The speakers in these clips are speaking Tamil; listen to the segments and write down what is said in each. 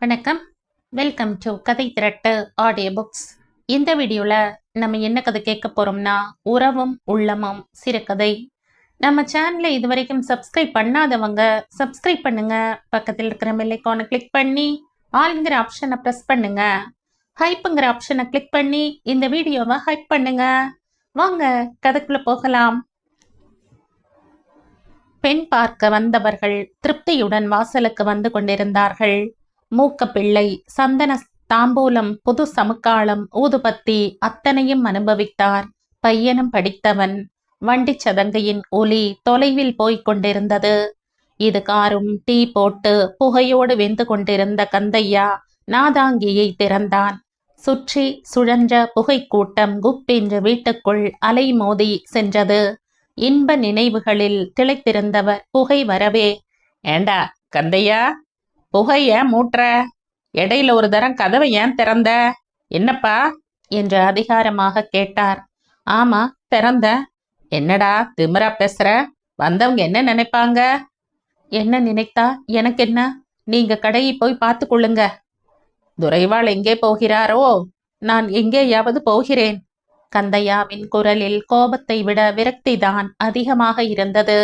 வணக்கம். வெல்கம் டு கதை திரட்டு ஆடியோ புக்ஸ். இந்த வீடியோவில் நம்ம என்ன கதை கேட்க போகிறோம்னா, உறவும் உள்ளமும் சிறுகதை. நம்ம சேனலை இது வரைக்கும் சப்ஸ்கிரைப் பண்ணாதவங்க சப்ஸ்கிரைப் பண்ணுங்க. பக்கத்தில் இருக்கிற பெல் ஐகானை கிளிக் பண்ணி ஆல்ங்கிற ஆப்ஷனை ப்ரெஸ் பண்ணுங்க. ஹைப்புங்கிற ஆப்ஷனை கிளிக் பண்ணி இந்த வீடியோவை ஹைப் பண்ணுங்க. வாங்க கதைக்குள்ள போகலாம். பெண் பார்க்க வந்தவர்கள் திருப்தியுடன் வாசலுக்கு வந்து கொண்டிருந்தார்கள். மூக்கப்பிள்ளை, சந்தன தாம்பூலம், புது சமுக்காளம், ஊதுபத்தி அத்தனையும் அனுபவித்தார். பையனும் படித்தவன். வண்டி சதங்கையின் ஒலி தொலைவில் போய்க் கொண்டிருந்தது. இது காரும் டீ போட்டு புகையோடு வெந்து கொண்டிருந்த கந்தையா நாதாங்கியை திறந்தான். சுற்றி சுழன்ற புகை கூட்டம் குப்பென்று வீட்டுக்குள் அலை மோதி சென்றது. இன்ப நினைவுகளில் திளைத்திருந்தவர் புகை வரவே, ஏண்டா கந்தையா, புகை ஏன் மூட்டுற? இடையில ஒரு தரம் கதவை ஏன் திறந்த? என்னப்பா என்று அதிகாரமாக கேட்டார். ஆமா திறந்த. என்னடா திமிரா பேசுற? வந்தவங்க என்ன நினைப்பாங்க? என்ன நினைத்தா எனக்கு என்ன? நீங்க கடையை போய் பார்த்து கொள்ளுங்க. துரைவாள் எங்கே போகிறாரோ? நான் எங்கேயாவது போகிறேன். கந்தையாவின் குரலில் கோபத்தை விட விரக்திதான் அதிகமாக இருந்தது.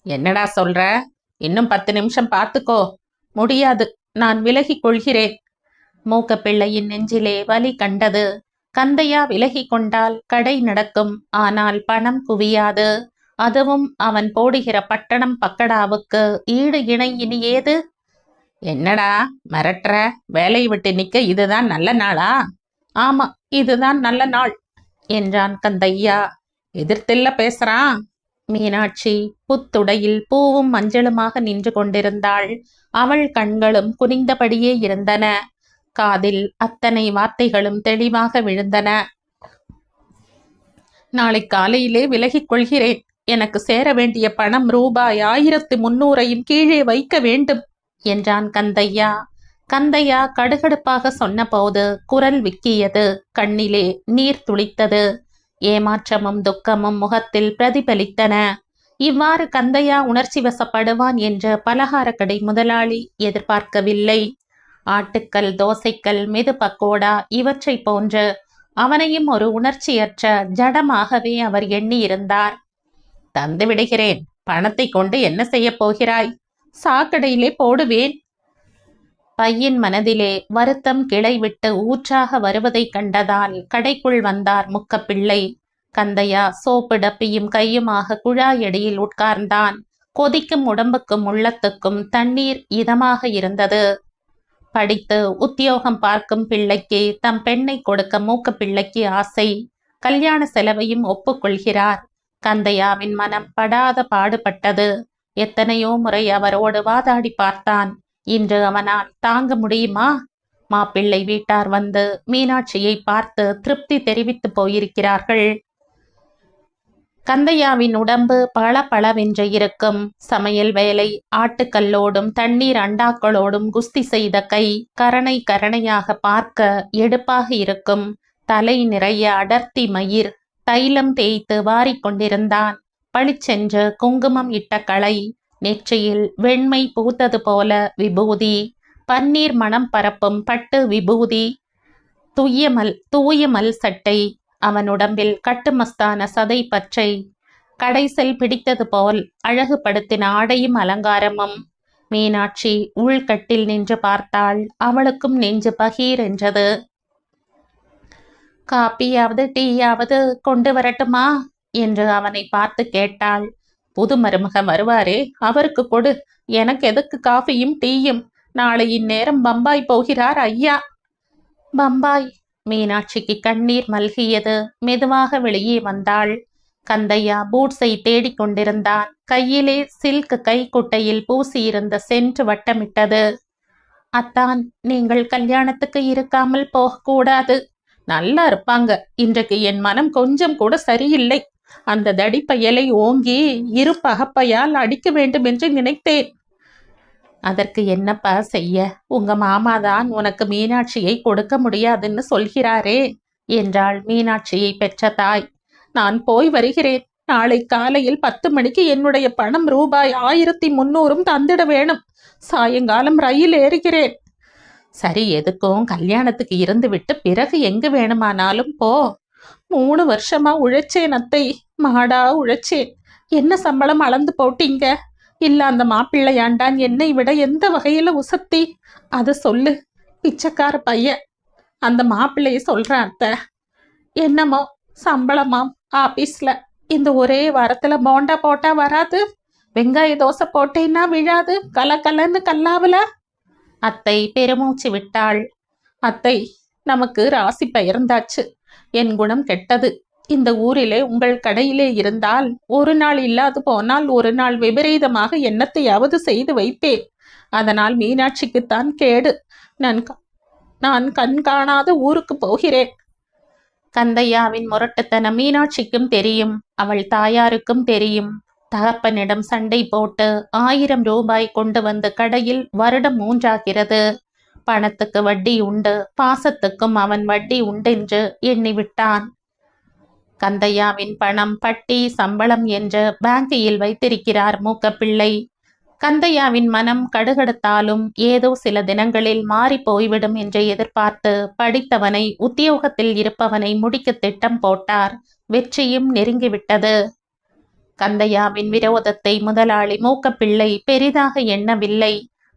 என்னடா சொல்ற? இன்னும் 10 நிமிஷம் பார்த்துக்கோ. முடியாது, நான் விலகிக் கொள்கிறேன். மூக்கப்பிள்ளையின் நெஞ்சிலே வலி கண்டது. கந்தையா விலகி கொண்டால் கடை நடக்கும், ஆனால் பணம் குவியாது. அதுவும் அவன் போடுகிற பட்டணம் பக்கடாவுக்கு ஈடு இணை இனி ஏது? என்னடா மிரட்டுற? வேலையை விட்டு நிக்க இதுதான் நல்ல நாளா? ஆமா, இதுதான் நல்ல நாள் என்றான் கந்தையா. எதிர்த்தில்ல பேசுறான். மீனாட்சி புத்துடையில் பூவும் மஞ்சளுமாக நின்று கொண்டிருந்தாள். அவள் கண்களும் குனிந்தபடியே இருந்தன. காதில் அத்தனை வார்த்தைகளும் தெளிவாக விழுந்தன. நாளை காலையிலே விலகிக் கொள்கிறேன். எனக்கு சேர வேண்டிய பணம் ரூபாய் 1300 கீழே வைக்க வேண்டும் என்றான் கந்தையா. கந்தையா கடுகடுப்பாக சொன்னபோது குரல் விக்கியது. கண்ணிலே நீர் துளித்தது. ஏமாற்றமும் துக்கமும் முகத்தில் பிரதிபலித்தன. இவ்வாறு கந்தையா உணர்ச்சி வசப்படுவான் என்று பலகார கடை முதலாளி எதிர்பார்க்கவில்லை. ஆட்டுக்கல், தோசைக்கல், மெது பக்கோடா இவற்றை போன்று அவனையும் ஒரு உணர்ச்சியற்ற ஜடமாகவே அவர் எண்ணியிருந்தார். தந்து விடுகிறேன். பணத்தை கொண்டு என்ன செய்ய போகிறாய்? சாக்கடையிலே போடுவேன். பையன் மனதிலே வருத்தம் கிளை விட்டு ஊற்றாக வருவதை கண்டதால் கடைக்குள் வந்தார் முக்கப்பிள்ளை. கந்தையா சோப்பு டப்பியும் கையுமாக குழாயடியில் உட்கார்ந்தான். கொதிக்கும் உடம்புக்கும் உள்ளத்துக்கும் தண்ணீர் இதமாக இருந்தது. படித்து உத்தியோகம் பார்க்கும் பிள்ளைக்கு தம் பெண்ணை கொடுக்க மூக்கப்பிள்ளைக்கு ஆசை. கல்யாண செலவையும் ஒப்புக்கொள்கிறார். கந்தையாவின் மனம் படாத பாடுபட்டது. எத்தனையோ முறை அவரோடு வாதாடி பார்த்தான். இன்று அவனால் தாங்க முடியுமா? மாப்பிள்ளை வீட்டார் வந்து மீனாட்சியை பார்த்து திருப்தி தெரிவித்து போயிருக்கிறார்கள். கந்தையாவின் உடம்பு பளபளவென்று இருக்கும். சமையல் வேலை, ஆட்டுக்கல்லோடும் தண்ணீர் அண்டாக்களோடும் குஸ்தி செய்த கை கரணை கரணையாக பார்க்க எடுப்பாக இருக்கும். தலை நிறைய அடர்த்தி மயிர் தைலம் தேய்த்து வாரிக்கொண்டிருந்தான். பளிச்சென்று குங்குமம் இட்ட களை, நெற்றியில் வெண்மை பூத்தது போல விபூதி, பன்னீர் மணம் பரப்பும் பட்டு விபூதி, தூயமல் சட்டை, அவன் உடம்பில் கட்டுமஸ்தான சதை பற்றை கடைசல் பிடித்தது போல் அழகுபடுத்தின ஆடையும் அலங்காரமும். மீனாட்சி உள்கட்டில் நின்று பார்த்தாள். அவளுக்கும் நெஞ்சு பகீர் என்றது. காப்பியாவது டீயாவது கொண்டு வரட்டுமா என்று அவனை பார்த்து கேட்டாள். புது மருமக வருவாரே, அவருக்கு கொடு. எனக்கு எதுக்கு காஃபியும் டீயும்? நாளை இந்நேரம் பம்பாய் போகிறார் ஐயா. பம்பாய்? மீனாட்சிக்கு கண்ணீர் மல்கியது. மெதுவாக வெளியே வந்தாள். கந்தையா பூட்ஸை தேடிக்கொண்டிருந்தான். கையிலே சில்க் கைக்குட்டையில் பூசியிருந்த சென்று வட்டமிட்டது. அத்தான், நீங்கள் கல்யாணத்துக்கு இருக்காமல் போகக்கூடாது. நல்லா இருப்பாங்க. இன்றைக்கு என் மனம் கொஞ்சம் கூட சரியில்லை. அந்த தடிப்பயலை ஓங்கி இரு பகப்பையால் அடிக்க வேண்டும் என்று நினைத்தேன். அதற்கு என்னப்பா செய்ய? உங்க மாமாதான் உனக்கு மீனாட்சியை கொடுக்க முடியாதுன்னு சொல்கிறாரே என்றாள் மீனாட்சியை பெற்ற தாய். நான் போய் வருகிறேன். நாளை காலையில் 10 மணிக்கு என்னுடைய பணம் ரூபாய் 1300 தந்திட வேணும். சாயங்காலம் ரயில் ஏறுகிறேன். சரி, எதுக்கும் கல்யாணத்துக்கு இருந்து விட்டு பிறகு எங்க வேணுமானாலும் போ. 3 வருஷமா உழைச்சேன் அத்தை, மாடா உழைச்சேன். என்ன சம்பளம் அளந்து போட்டீங்க? இல்ல அந்த மாப்பிள்ளையாண்டான் என்னை விட எந்த வகையில உசத்தி? அத சொல்லு. பிச்சைக்கார பையன். அந்த மாப்பிள்ளைய சொல்றேன் அத்தை. என்னமோ சம்பளமாம் ஆபீஸ்ல. இந்த ஒரே வாரத்துல போண்டா போட்டா வராது, வெங்காய தோசை போட்டேன்னா விழாது, கலன்னு கல்லாவல. அத்தை பெருமூச்சு விட்டாள். அத்தை, நமக்கு ராசி பெயர்ந்தாச்சு. என் குணம் கெட்டது. இந்த ஊரிலே உங்கள் கடையிலே இருந்தால் ஒரு நாள் இல்லாது போனால் ஒரு நாள் விபரீதமாக என்னத்தையாவது செய்து வைப்பேன். அதனால் மீனாட்சிக்குத்தான் கேடு. நான் கண் காணாத ஊருக்கு போகிறேன். கந்தையாவின் முரட்டுத்தனம் மீனாட்சிக்கும் தெரியும், அவள் தாயாருக்கும் தெரியும். தகப்பனிடம் சண்டை போட்டு 1000 ரூபாய் கொண்டு வந்து கடையில் வருடம் 3 பணத்துக்கு வட்டி உண்டு, பாசத்துக்கும் அவன் வட்டி உண்டென்று எண்ணிவிட்டான். கந்தையாவின் பணம் பட்டி சம்பளம் என்று பேங்கில் வைத்திருக்கிறார் மூக்கப்பிள்ளை. கந்தையாவின் மனம் கடுகடுத்தாலும் ஏதோ சில தினங்களில் மாறி போய்விடும் என்று எதிர்பார்த்து படித்தவனை, உத்தியோகத்தில் இருப்பவனை முடிக்க திட்டம் போட்டார். வெற்றியும் நெருங்கிவிட்டது. கந்தையாவின் விரோதத்தை முதலாளி மூக்கப்பிள்ளை பெரிதாக எண்ணவில்லை.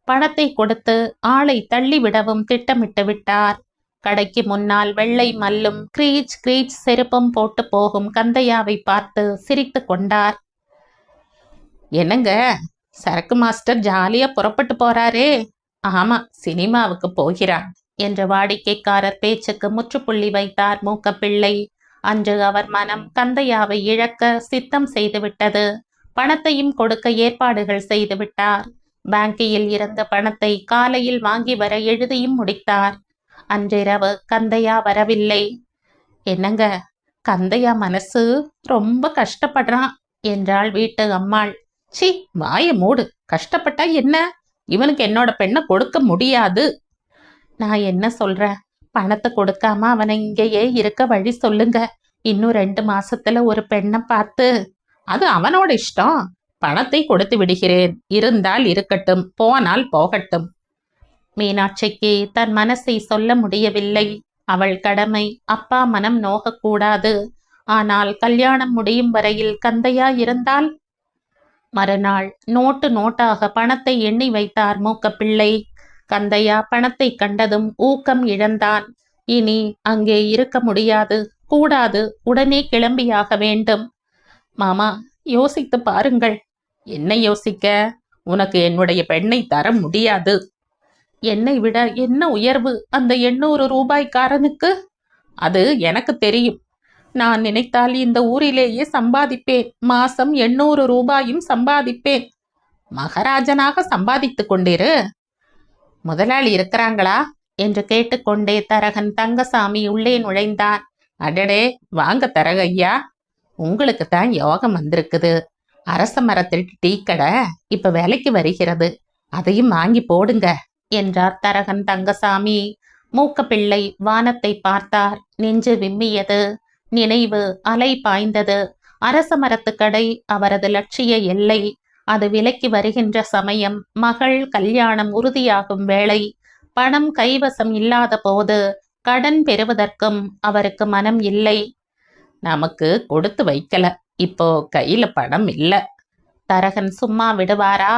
பணத்தை கொடுத்து ஆளை தள்ளிவிடவும் திட்டமிட்டு விட்டார். கடைக்கு முன்னால் வெள்ளை மல்லும் கிரீச் கிரீச் செருப்பும் போட்டு போகும் கந்தையாவை பார்த்து சிரித்து கொண்டார். என்னங்க, சரக்கு மாஸ்டர் ஜாலியா புறப்பட்டு போறாரே? ஆமா, சினிமாவுக்கு போகிறான் என்ற வாடிக்கைக்காரர் பேச்சுக்கு முற்றுப்புள்ளி வைத்தார் மூக்கப்பிள்ளை. அன்று அவர் மனம் கந்தையாவை இழக்க சித்தம் செய்துவிட்டது. பணத்தையும் கொடுக்க ஏற்பாடுகள் செய்து விட்டார். பேங்கில் இருந்த பணத்தை காலையில் வாங்கி வர எழுதியும் முடித்தார். அன்றிரவு கந்தையா வரவில்லை. என்னங்க, கந்தையா மனசு ரொம்ப கஷ்டப்படுறான் என்றாள் வீட்டு அம்மாள். சி, வாய மூடு. கஷ்டப்பட்டா என்ன? இவனுக்கு என்னோட பெண்ணை கொடுக்க முடியாது. நான் என்ன சொல்றேன்? பணத்தை கொடுக்காம அவனை இங்கேயே இருக்க வழி சொல்லுங்க. இன்னும் 2 மாசத்துல ஒரு பெண்ணை பார்த்து. அது அவனோட இஷ்டம். பணத்தை கொடுத்து விடுகிறேன். இருந்தால் இருக்கட்டும், போனால் போகட்டும். மீனாட்சிக்கு தன் மனசை சொல்ல முடியவில்லை. அவள் கடமை. அப்பா மனம் நோகக்கூடாது. ஆனால் கல்யாணம் முடியும் வரையில் கந்தையா இருந்தால். மறுநாள் நோட்டு நோட்டாக பணத்தை எண்ணி வைத்தார் மூக்கப்பிள்ளை. கந்தையா பணத்தை கண்டதும் ஊக்கம் இழந்தான். இனி அங்கே இருக்க முடியாது, கூடாது, உடனே கிளம்பியாக வேண்டும். மாமா, யோசித்து பாருங்கள். என்ன யோசிக்க? உனக்கு என்னுடைய பெண்ணை தர முடியாது. என்னை விட என்ன உயர்வு அந்த 800 ரூபாய்க்காரனுக்கு? அது எனக்கு தெரியும். நான் நினைத்தால் இந்த ஊரிலேயே சம்பாதிப்பேன். மாசம் 800 ரூபாயும் சம்பாதிப்பேன். மகாராஜனாக சம்பாதித்து கொண்டிரு. முதலாளி இருக்கிறாங்களா என்று கேட்டுக்கொண்டே தரகன் தங்கசாமி உள்ளே நுழைந்தான். அடடே, வாங்க தரகையா, உங்களுக்கு தான் யோகம் வந்திருக்குது. அரச மரத்தில் டீ கடை இப்ப வேலைக்கு வருகிறது, அதையும் வாங்கி போடுங்க என்றார் தரகன் தங்கசாமி. மூக்கப்பிள்ளை வானத்தை பார்த்தார். நெஞ்சு விம்மியது. நினைவு அலை பாய்ந்தது. அரச மரத்து கடை அவரது லட்சிய எல்லை. அது விலைக்கு வருகின்ற சமயம். மகள் கல்யாணம் உறுதியாகும் வேளை. பணம் கைவசம் இல்லாத போது கடன் பெறுவதற்கும் அவருக்கு மனம் இல்லை. நமக்கு கொடுத்து வைக்கல, இப்போ கையில பணம் இல்ல. தரகன் சும்மா விடுவாரா?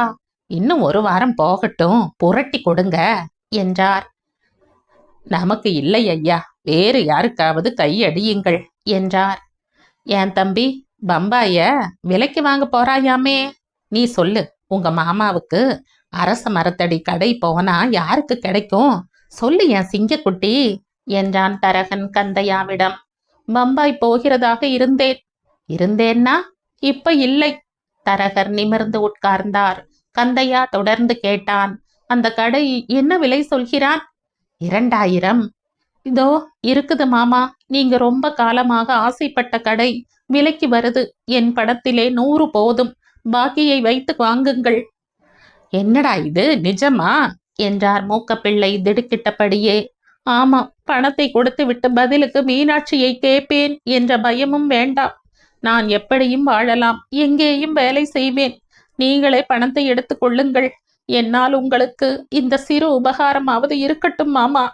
இன்னும் 1 வாரம் போகட்டும், புரட்டி கொடுங்க என்றார். நமக்கு இல்லை ஐயா, வேறு யாருக்காவது கையடியுங்கள் என்றார். என் தம்பி, பம்பாய விலைக்கு வாங்க போறாயாமே, நீ சொல்லு. உங்க மாமாவுக்கு அரச மரத்தடி கடை போனா யாருக்கு கிடைக்கும்? சொல்லு என் சிங்கக்குட்டி என்றான் தரகன் கந்தையாவிடம். பம்பாய் போகிறதாக இருந்தேன்னா இப்ப இல்லை. தரகர் நிமிர்ந்து உட்கார்ந்தார். கந்தையா தொடர்ந்து கேட்டான். அந்த கடை என்ன விலை சொல்கிறான்? 2000. இதோ இருக்குது மாமா, நீங்க ரொம்ப காலமாக ஆசைப்பட்ட கடை விலைக்கு வருது. என் படத்திலே 100 போதும், பாக்கியை வைத்து வாங்குங்கள். என்னடா இது, நிஜமா என்றார் மூக்கப்பிள்ளை திடுக்கிட்டபடியே. ஆமா, பணத்தை கொடுத்து விட்டு பதிலுக்கு மீனாட்சியை கேட்பேன் என்ற பயமும் வேண்டாம். நான் எப்படியும் வாழலாம், எங்கேயும் வேலை செய்வேன். நீங்களே பணத்தை எடுத்து கொள்ளுங்கள். என்னால் உங்களுக்கு இந்த சிறு உபகாரமாவது இருக்கட்டும் மாமா.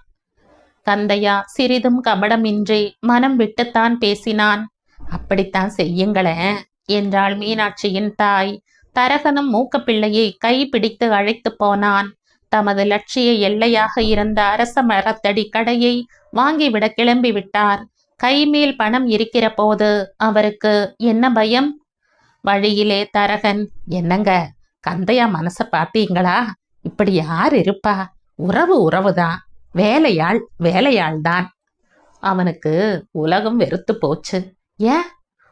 கந்தையா சிறிதும் கபடமின்றி மனம் விட்டுத்தான் பேசினான். அப்படித்தான் செய்யுங்களேன் என்றாள் மீனாட்சியின் தாய். தரகனும் மூக்கப்பிள்ளையை கை பிடித்து அழைத்து போனான். தமது லட்சிய எல்லையாக இருந்த அரச மரத்தடி கடையை வாங்கிவிட கிளம்பி விட்டார். கைமேல் பணம் இருக்கிற போது அவருக்கு என்ன பயம்? வழியிலே தரகன், என்னங்க கந்தையா மனச பாத்தீங்களா? இப்படி யார் இருப்பா? உறவு உறவுதான், வேலையாள் வேலையாள் தான். அவனுக்கு உலகம் வெறுத்து போச்சு. ஏன்?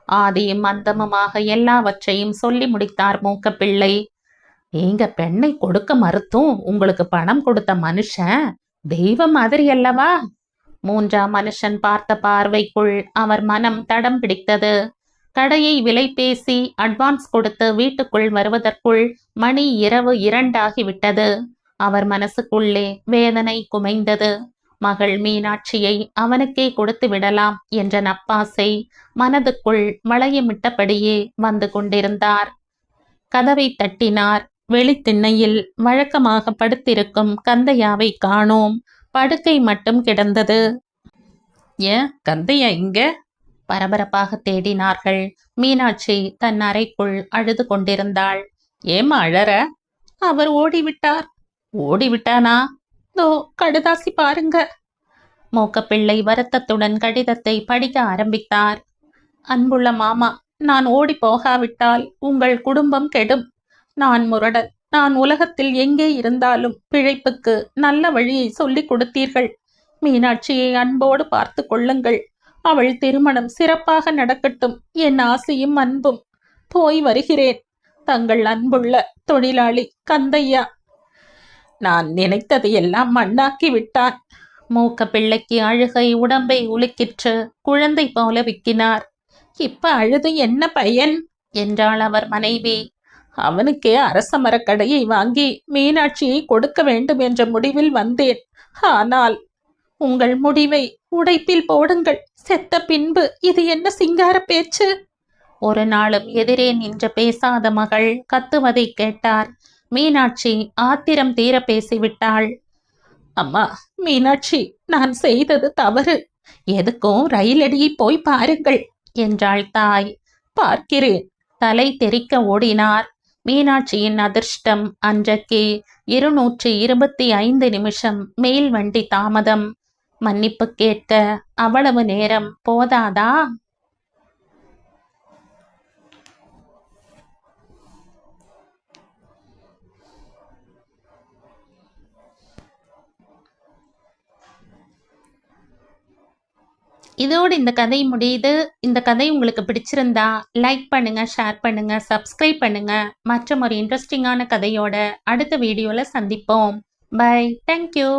ஆதியும் அந்தமுமாக எல்லாவற்றையும் சொல்லி முடித்தார் மூக்கப்பிள்ளை. நீங்க பெண்ணை கொடுக்க மறுத்தும் உங்களுக்கு பணம் கொடுத்த மனுஷன் தெய்வம் மாதிரி அல்லவா? மூன்றாம் மனுஷன் பார்த்த பார்வைக்குள் அவர் மனம் தடம் பிடித்தது. கடையை விலை பேசி அட்வான்ஸ் கொடுத்து வீட்டுக்குள் வருவதற்குள் மணி இரவு 2 ஆகிவிட்டது. அவர் மனசுக்குள்ளே வேதனை குமைந்தது. மகள் மீனாட்சியை அவனுக்கே கொடுத்து விடலாம் என்ற நப்பாசை மனதுக்குள் வளையமிட்டபடியே வந்து கொண்டிருந்தார். கதவை தட்டினார். வெளித்திண்ணையில் வழக்கமாக படுத்திருக்கும் கந்தையாவை காணோம். படுக்கை மட்டும் கிடந்தது. ஏன் கந்தையா இங்க? பரபரப்பாக தேடினார்கள். மீனாட்சி தன் அறைக்குள் அழுது கொண்டிருந்தாள். ஏமா அழற? அவர் ஓடிவிட்டார். ஓடிவிட்டானா? தோ கடுதாசி பாருங்க. மூக்கப்பிள்ளை வருத்தத்துடன் கடிதத்தை படிக்க ஆரம்பித்தார். அன்புள்ள மாமா, நான் ஓடி போகாவிட்டால் உங்கள் குடும்பம் கெடும். நான் முரடன். நான் உலகத்தில் எங்கே இருந்தாலும் பிழைப்புக்கு நல்ல வழியை சொல்லிக் கொடுத்தீர்கள். மீனாட்சியை அன்போடு பார்த்து கொள்ளுங்கள். அவள் திருமணம் சிறப்பாக நடக்கட்டும். என் ஆசையும் அன்பும். போய் வருகிறேன். தங்கள் அன்புள்ள தொழிலாளி கந்தையா. நான் நினைத்ததை எல்லாம் மண்ணாக்கி விட்டான். மூக்கப்பிள்ளைக்கு அழுகை உடம்பை உலுக்கிற்று. குழந்தை போல விக்கினார். இப்ப அழுது என்ன பயன் என்றாள் அவர் மனைவி. அவனுக்கே அரச மரக்கடையை வாங்கி மீனாட்சியை கொடுக்க வேண்டும் என்ற முடிவில் வந்தேன். ஆனால் உங்கள் முடிவை உடைப்பில் போடுங்கள். செத்த பின்பு இது என்ன சிங்கார பேச்சு? ஒரு நாளும் எதிரே நின்று பேசாத மகள் கத்துவதை கேட்டார். மீனாட்சி ஆத்திரம் தீர பேசிவிட்டாள். அம்மா மீனாட்சி, நான் செய்தது தவறு. எதுக்கும் ரயிலடியை போய் பாருங்கள் என்றாள் தாய். பார்க்கிறேன். தலை தெறிக்க ஓடினார். மீனாட்சியின் அதிர்ஷ்டம் அன்றைக்கு 225 நிமிஷம் மேல் வண்டி தாமதம். மன்னிப்பு கேட்க அவ்வளவு நேரம் போதாதா? இதோடு இந்த கதை முடியுது. இந்த கதை உங்களுக்கு பிடிச்சிருந்தா லைக் பண்ணுங்க, ஷேர் பண்ணுங்க, சப்ஸ்கிரைப் பண்ணுங்க. மற்றும் ஒரு இன்ட்ரெஸ்டிங்கான கதையோட அடுத்த வீடியோல சந்திப்போம். பை. தேங்க்யூ.